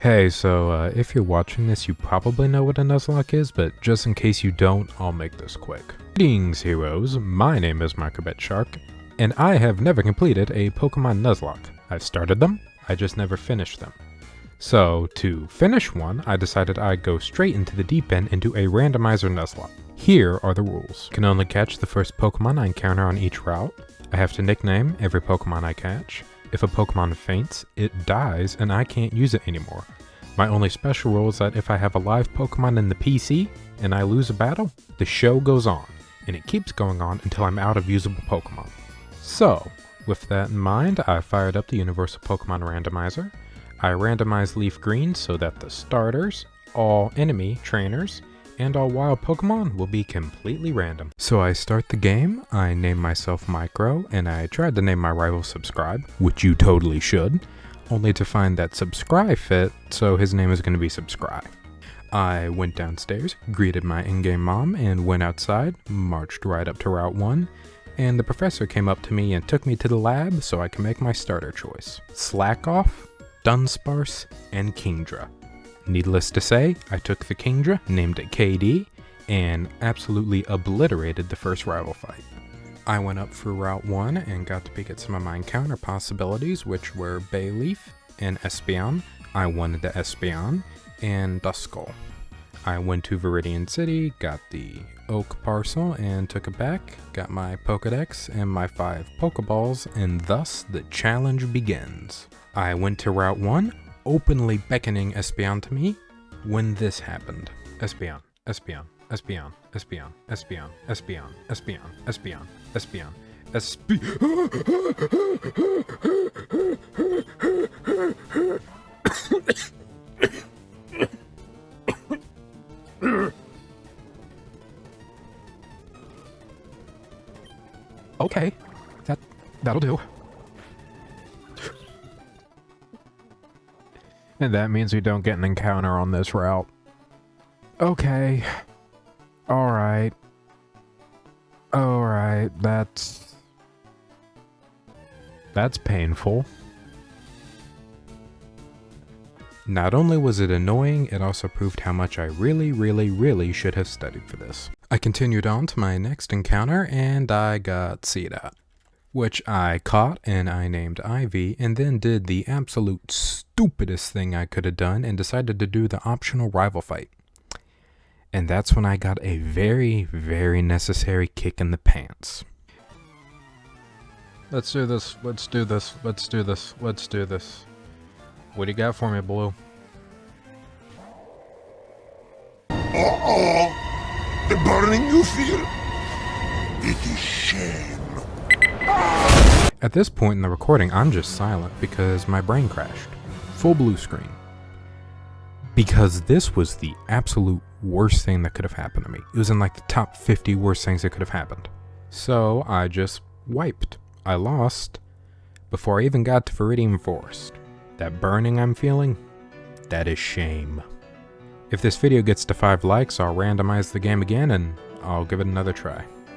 Hey, so if you're watching this, you probably know what a nuzlock is, but just in case you don't, I'll make this quick. Greetings, heroes. My name is Microbit Shark, and I have never completed a Pokemon nuzlock. I've started them, I just never finished them. So, to finish one, I decided I'd go straight into the deep end and do a randomizer nuzlock. Here are the rules. I can only catch the first Pokemon I encounter on each route. I have to nickname every Pokemon I catch. If a Pokemon faints, it dies and I can't use it anymore. My only special rule is that if I have a live Pokemon in the PC and I lose a battle, the show goes on, and it keeps going on until I'm out of usable Pokemon. So, with that in mind, I fired up the Universal Pokemon Randomizer. I randomized Leaf Green so that the starters, all enemy trainers, and all wild Pokemon will be completely random. So I start the game, I name myself Micro, and I tried to name my rival Subscribe, which you totally should, only to find that Subscribe fit, so his name is going to be Subscribe. I went downstairs, greeted my in-game mom, and went outside, marched right up to Route 1, and the professor came up to me and took me to the lab so I can make my starter choice. Slackoff, Dunsparce, and Kingdra. Needless to say, I took the Kingdra, named it KD, and absolutely obliterated the first rival fight. I went up for Route 1 and got to peek at some of my encounter possibilities, which were Bayleaf and Espeon. I wanted the Espeon, and Duskull. I went to Viridian City, got the Oak Parcel, and took it back, got my Pokedex and my 5 Pokeballs, and thus the challenge begins. I went to Route 1, openly beckoning Espeon to me, when this happened. Espeon, Espeon, Espeon, Espeon, Espeon, Espeon, Espeon, Espeon, Espeon, Okay, that'll do. And that means we don't get an encounter on this route. Okay. Alright. Alright, that's painful. Not only was it annoying, it also proved how much I really should have studied for this. I continued on to my next encounter, and I got Seedot, which I caught and I named Ivy, and then did the absolute stupidest thing I could have done and decided to do the optional rival fight. And that's when I got a very necessary kick in the pants. Let's do this, let's do this, let's do this, let's do this. What do you got for me, Blue? The burning you feel? It is shame. At this point in the recording, I'm just silent because my brain crashed. Full blue screen. Because this was the absolute worst thing that could have happened to me. It was in like the top 50 worst things that could have happened. So I just wiped. I lost before I even got to Viridian Forest. That burning I'm feeling, that is shame. If this video gets to 5 likes, I'll randomize the game again and I'll give it another try.